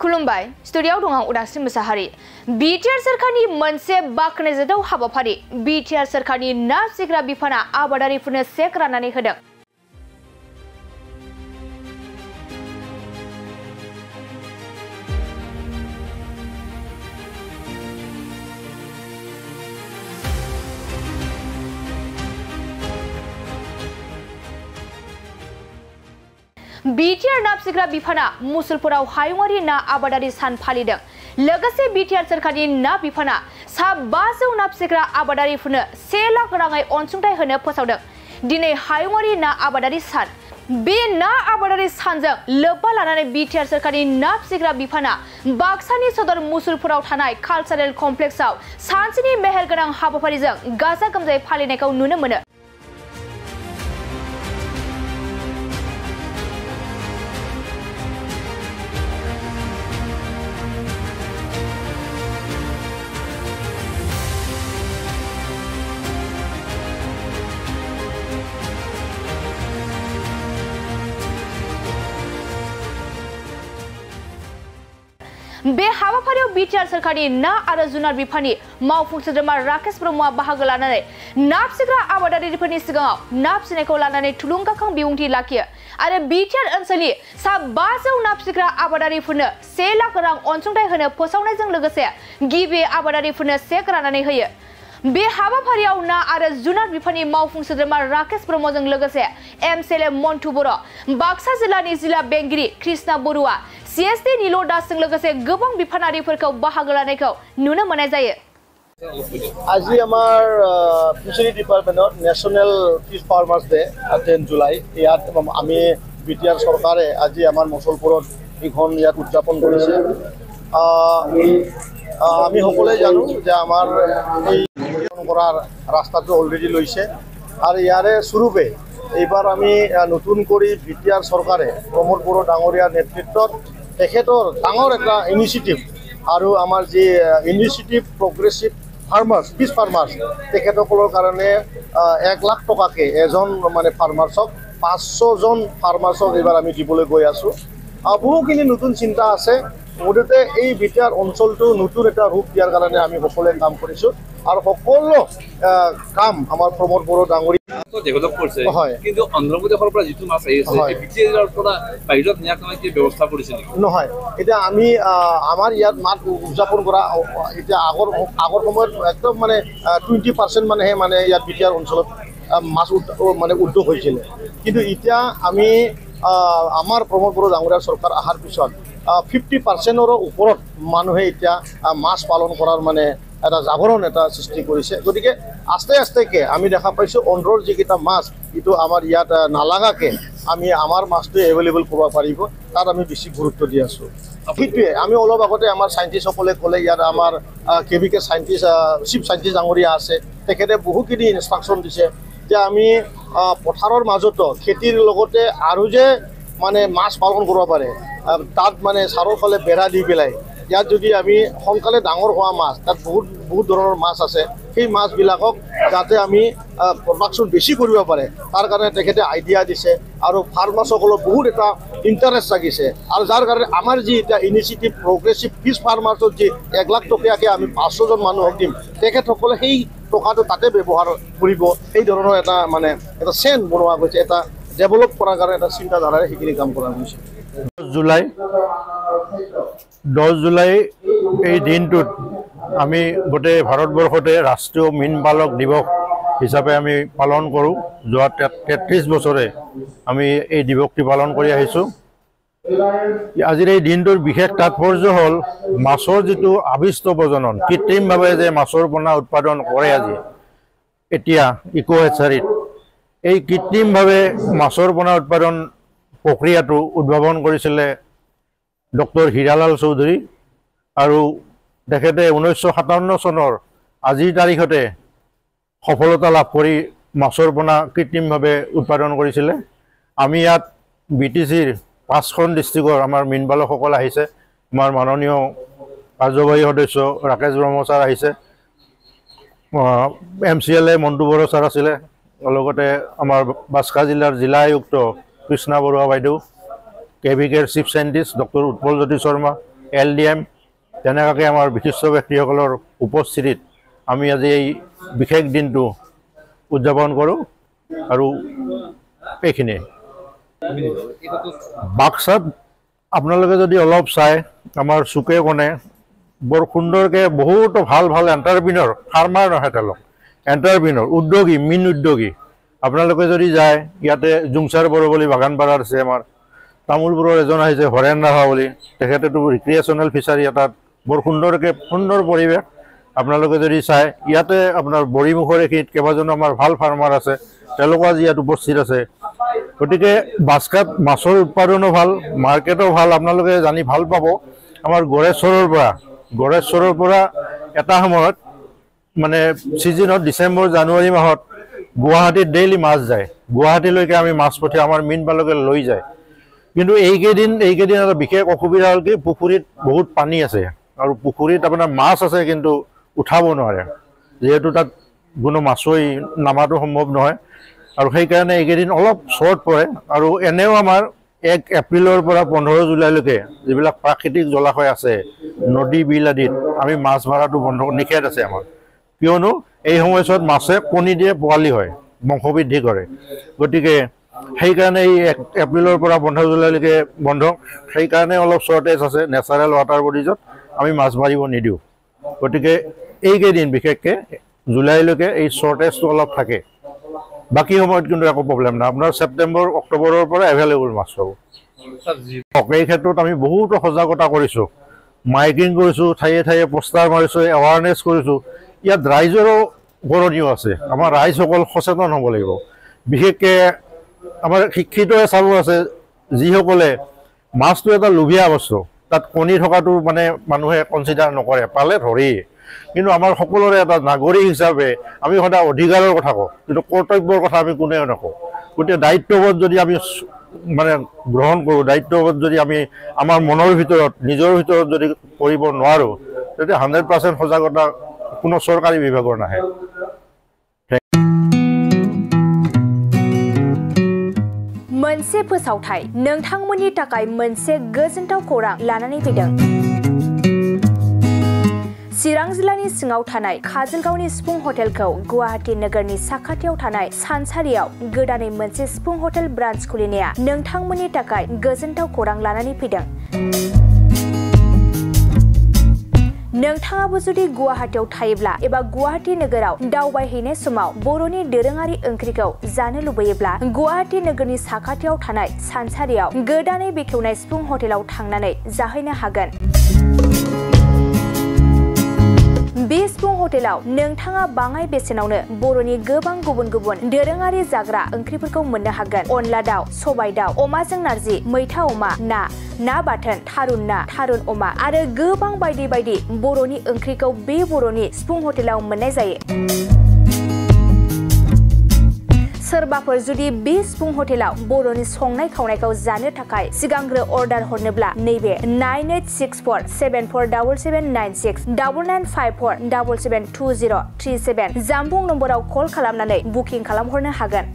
खुलुमबाय स्टुडिय'आव दं आं उदांस्रि मुसाहारि बिटिआर सोरखारनि मोनसे बाख्नायजाथाव हाबाफारि बिटिआर सोरखारनि ना फिसिग्रा बिफाना आबादारिफोरनो चेक राननानै होदों। बिटिआर ना फिसिग्रा बिफाना मुसलपुराव हायुङारि ना आबादारि सान फालिदों। लोगोसे बिटिआर सोरखारनि ना बिफाना सा 500 ना फिसिग्रा आबादारिफोरनो 1 लाख राङै अनसुंथाइ होनो फोसावदों। दिनै हायुङारि ना आबादारि सान। बे ना आबादारि सानजों लोब्बा लानानै बिटिआर सोरखारनि ना फिसिग्रा बिफाना बाक्सानि सदर मुसलपुराव थानाय कालचारेल कमप्लेक्सआव सानसेनि मेहेरगोनां हाबाफारिजों गाजा गोमजायै फालिनायखौ नुनो मोनो। बे हाबाफारियाव बिटिआर सोरखारनि ना आरो जुनार बिफाननि मावफुं सोद्रोमा राकेश ब्रह्मआ बाहागो लानानै ना फिसिग्रा आबादारिफोरनि सिगाङाव ना फिसिनायखौ लानानै थुलुंगाखां बिबुंथि लाखियो आरो बिटिआर ओनसोलनि सा 500 ना फिसिग्रा आबादारिफोरनो 1 लाख रां अनसुंथाइ होनो फोसावनायजों लोगोसे गिबि आबादारिफोरनो चेक राननानै होयो। बे हाबाफारियाव ना आरो जुनार बिफाननि मावफुं सोद्रोमा राकेश ब्रह्मजों लोगोसे एमसिएलए मन्टु बर', बाक्सा जिल्लानि जिल्ला बेंगिरि कृष्णा बरुवा, सीएसडी नील दासजों लोगोसे गोबां बिफानारिफोरखौ बाहागो लानायखौ नुनो मोननाय जायो। আজি আমাৰ ফিচাৰী ডিপাৰ্টমেণ্টত national fish farmers day 10 July ইয়াত আমি বিটিআৰ চৰকাৰে আজি আমাৰ মুছলপুৰত এইখন ইয়াত উদযাপন কৰিছে। আমি সকলোৱে জানো যে আমাৰ এই কৰাৰ ৰাস্তাটো অলৰেডি লৈছে আৰু ইয়াৰে স্বৰূপে এইবাৰ আমি নতুন কৰি বিটিআৰ চৰকাৰে প্ৰমোদ বড়ো ডাঙৰীয়াৰ নেতৃত্বত তেখেতৰ ডাঙৰ এটা ইনিচিয়েটিভ আৰু আমাৰ যি initiative progressive farmers fish farmers তেখেতসকলৰ কাৰণে 1 লাখ টকাকৈ এজন মানে ফাৰ্মাৰ্ছক 500 জন ফাৰ্মাৰ্ছক এইবাৰ আমি দিবলৈ গৈ আছোঁ। বহুখিনি নতুন চিন্তা আছে। মুঠতে এই বিটিআৰ অঞ্চলটো নতুন এটা ৰূপ দিয়াৰ কাৰণে আমি সকলোৱে কাম কৰিছোঁ আৰু সকলো কাম আমাৰ প্ৰমোদ বড়ো ডাঙৰীয়া ডেভেলপ কৰিছে। কিন্তু অন্ধ্ৰপ্ৰদেশৰ পৰা যিটো মাছ আহিছে বিটিআৰৰ পৰা বাহিৰত নিয়াৰ কাৰণে কি ব্যৱস্থা কৰিছে নেকি? নহয়, এতিয়া আমি আমাৰ ইয়াত মাছ উদযাপন কৰা এতিয়া আগৰ সময়ত একদম মানে 20% মানেহে মানে ইয়াত বিটিআৰ অঞ্চলত মাছ মানে উদ্যোগ হৈছিলে। কিন্তু এতিয়া আমি আমাৰ প্ৰমোদ বড়ো ডাঙৰীয়াৰ চৰকাৰ অহাৰ পিছত 50%ৰো ওপৰত মানুহে এতিয়া মাছ পালন কৰাৰ মানে এটা জাগৰণ এটা সৃষ্টি কৰিছে। গতিকে আস্তে আস্তেকে আমি দেখা পাইছোঁ অন্ধ্ৰৰ যিকেইটা মাছ এইটো আমাৰ ইয়াত নালাগাকৈ আমি আমাৰ মাছটো এভেইলেবল কৰিব পাৰিব, তাত আমি বেছি গুৰুত্ব দি আছোঁ। সেইটোৱে আমি অলপ আগতে আমাৰ চাইণ্টিষ্টসকলে ক'লে ইয়াত আমাৰ কেভিকে চাইণ্টিষ্ট চিফ চাইণ্টিষ্ট ডাঙৰীয়া আছে, তেখেতে বহুখিনি ইনষ্ট্ৰাকশ্যন দিছে যে আমি পথাৰৰ মাজতো খেতিৰ লগতে আৰু যে মানে মাছ পালন কৰিব পাৰে তাত মানে চাৰিওফালে বেৰা দি পেলাই ইয়াত যদি আমি সোনকালে ডাঙৰ হোৱা মাছ তাত বহুত ধৰণৰ মাছ আছে, সেই মাছবিলাকক যাতে আমি প্ৰডাকশ্যন বেছি কৰিব পাৰে তাৰ কাৰণে তেখেতে আইডিয়া দিছে আৰু ফাৰ্মাৰ্ছসকলৰ বহুত এটা ইণ্টাৰেষ্ট জাগিছে। আৰু যাৰ কাৰণে আমাৰ যি এতিয়া ইনিচিয়েটিভ প্ৰগ্ৰেছিভ ফিছ ফাৰ্মাৰ্ছত যি 1 লাখ টকীয়াকৈ আমি 500 জন মানুহক দিম, তেখেতসকলে সেই টকাটো তাতে ব্যৱহাৰ কৰিব। সেই ধৰণৰ এটা মানে এটা চেইন বনোৱা গৈছে, এটা ডেভেলপ কৰাৰ কাৰণে এটা চিন্তাধাৰাৰে সেইখিনি কাম কৰা হৈছে। 10 জুলাই এই দিনটোত আমি গোটেই ভাৰতবৰ্ষতে ৰাষ্ট্ৰীয় মীন পালক দিৱস হিচাপে আমি পালন কৰোঁ। যোৱা 33 বছৰে আমি এই দিৱসটি পালন কৰি আহিছোঁ। আজিৰ এই দিনটোৰ বিশেষ তাৎপৰ্য হ'ল মাছৰ যিটো আবিষ্ট প্ৰজনন, কৃত্ৰিমভাৱে যে মাছৰ পোনা উৎপাদন কৰে আজি এতিয়া ইকো হেচাৰীত, এই কৃত্ৰিমভাৱে মাছৰ পোনা উৎপাদন প্ৰক্ৰিয়াটো উদ্ভাৱন কৰিছিলে ডক্টৰ হীৰালাল চৌধুৰী আৰু তেখেতে 1957 চনৰ আজিৰ তাৰিখতে সফলতা লাভ কৰি মাছৰ পোনা কৃত্ৰিমভাৱে উৎপাদন কৰিছিলে। আমি ইয়াত বিটিচিৰ 5খন ডিষ্ট্ৰিক্টৰ আমাৰ মীন পালকসকল আহিছে। আমাৰ মাননীয় কাৰ্যবাহী সদস্য ৰাকেশ ব্ৰহ্ম ছাৰ আহিছে, এমচিএলএ মন্টু বড়ো ছাৰ আছিলে, লগতে আমাৰ বাক্সা জিলাৰ জিলা আয়ুক্ত কৃষ্ণা বৰুৱা বাইদেউ, কেভিকেৰ চিফ সাইণ্টিষ্ট ডক্টৰ উৎপল জ্যোতি শৰ্মা, LDM তেনেকুৱাকৈ আমাৰ বিশিষ্ট ব্যক্তিসকলৰ উপস্থিতিত আমি আজি এই বিশেষ দিনটো উদযাপন কৰোঁ আৰু এইখিনিয়ে বাক্সাত আপোনালোকে যদি অলপ চাই আমাৰ চুকে কোণে বৰ সুন্দৰকৈ বহুতো ভাল ভাল এণ্টাৰপ্ৰিনৰ ফাৰ্মাৰ নহয় তেওঁলোক এণ্টাৰপ্ৰিনৰ উদ্যোগী মীন উদ্যোগী আপোনালোকে যদি যায় ইয়াতে জুংচাৰ বৰবলী বাগানপাৰাৰ আছে আমাৰ তামোলপুৰৰ এজন আহিছে হৰেণ ৰাভা বুলি তেখেতেতো ৰিক্ৰিয়েশ্যনেল ফিচাৰী এটাত বৰ সুন্দৰকৈ সুন্দৰ পৰিৱেশ আপোনালোকে যদি চাই ইয়াতে আপোনাৰ বৰিমুখৰ এইখিনিত কেইবাজনো আমাৰ ভাল ফাৰ্মাৰ আছে তেওঁলোকো আজি ইয়াত উপস্থিত আছে গতিকে বাস্কাত মাছৰ উৎপাদনো ভাল মাৰ্কেটো ভাল আপোনালোকে জানি ভাল পাব আমাৰ গড়েশ্বৰৰ পৰা এটা সময়ত মানে ছিজনত ডিচেম্বৰ জানুৱাৰী মাহত গুৱাহাটীত ডেইলি মাছ যায় গুৱাহাটীলৈকে আমি মাছ পঠিয়াওঁ আমাৰ মীন পালকে লৈ যায় কিন্তু এইকেইদিন এটা বিশেষ অসুবিধা হ'ল কি পুখুৰীত বহুত পানী আছে আৰু পুখুৰীত আপোনাৰ মাছ আছে কিন্তু উঠাব নোৱাৰে যিহেতু তাত কোনো মাছই নামাটো সম্ভৱ নহয় আৰু সেইকাৰণে এইকেইদিন অলপ শ্বৰ্ট পৰে আৰু এনেও আমাৰ 1 এপ্ৰিলৰ পৰা 15 জুলাইলৈকে যিবিলাক প্ৰাকৃতিক জলাশয় আছে নদী বিল আদিত আমি মাছ মাৰাটো বন্ধ নিষেধ আছে আমাৰ কিয়নো এই সময়ছোৱাত মাছে কণী দিয়ে পোৱালি হয় বংশবৃদ্ধি কৰে গতিকে সেইকাৰণে এই 1 এপ্ৰিলৰ পৰা 15 জুলাইলৈকে বন্ধ সেইকাৰণে অলপ শ্বৰ্টেজ আছে নেচাৰেল ৱাটাৰ বডিজত আমি মাছ মাৰিব নিদিওঁ গতিকে এইকেইদিন বিশেষকৈ জুলাইলৈকে এই শ্বৰ্টেজটো অলপ থাকে বাকী সময়ত কিন্তু একো প্ৰব্লেম নাই আপোনাৰ ছেপ্টেম্বৰ অক্টোবৰৰ পৰা এভেইলেবল মাছ পাব এই ক্ষেত্ৰত আমি বহুতো সজাগতা কৰিছোঁ মাইকিং কৰিছোঁ ঠায়ে ঠায়ে পোষ্টাৰ মাৰিছোঁ এৱাৰনেছ কৰিছোঁ ইয়াত ৰাইজৰো কৰণীয় আছে আমাৰ ৰাইজসকল সচেতন হ'ব লাগিব বিশেষকৈ আমাৰ শিক্ষিতয়ে চাব আছে যিসকলে মাছটো এটা লোভীয়া বস্তু তাত কণী থকাটো মানে মানুহে কনচিডাৰ নকৰে পালে ধৰি কিন্তু আমাৰ সকলোৰে এটা নাগৰিক হিচাপে আমি সদায় অধিকাৰৰ কথা কওঁ কিন্তু কৰ্তব্যৰ কথা আমি কোনেও নকওঁ গতিকে দায়িত্ববোধ যদি আমি মানে গ্ৰহণ কৰোঁ দায়িত্ববোধ যদি আমি আমাৰ মনৰ ভিতৰত নিজৰ ভিতৰত যদি কৰিব নোৱাৰোঁ তেতিয়া 100% সজাগতা কোনো চৰকাৰী বিভাগৰ নাহে मोनसे फोसावथाय नोंथांमोननि थाखाय मोनसे गोजोनथाव खौरां लानानै फैदों चिरां जिल्लानि सिङाव थानाय काजलगावनि सिफुं हटेलखौ गुवाहाटी नोगोरनि साखाथियाव थानाय सानसारियाव गोदानै मोनसे सिफुं हटेल ब्रान्च खुलिनाया नोंथांमोननि थाखाय गोजोनथाव खौरां लानानै फैदों नोंथाङाबो जुदि गुवाहाटीयाव थायोब्ला एबा गुवाहाटी नोगोराव दावबायहैनाय समाव बर'नि दोरोङारि ओंख्रिखौ जानो लुबैयोब्ला गुवाहाटी नोगोरनि साखाथियाव थानाय सानसारियाव गोदानै बेखेवनाय सिफुं हटेलाव थांनानै जाहैनो हागोन बे सिफुं हटेलाव नोंथाङा बाङाय बेसेनावनो बर'नि गोबां गुबुन गुबुन दोरोङारि जाग्रा ओंख्रिफोरखौ मोननो हागोन अनला दाउ सबाय दाउ अमाजों नारजि मैथा अमा ना बाथोन थारुन अमा आरो गोबां बायदि बायदि बर'नि ओंख्रिखौ बे बर'नि सिफुं हटेलाव मोननाय जायो सोरबाफोर जुदि बे सिफुं हटेलाव बर'नि संनाय खावनायखौ जानो थाखाय सिगांग्रो अर्डार हरनोब्ला नैबे 9864747796 9954772037 जामबुं नम्बराव कल खालामनानै बुकिं खालामहरनो हागोन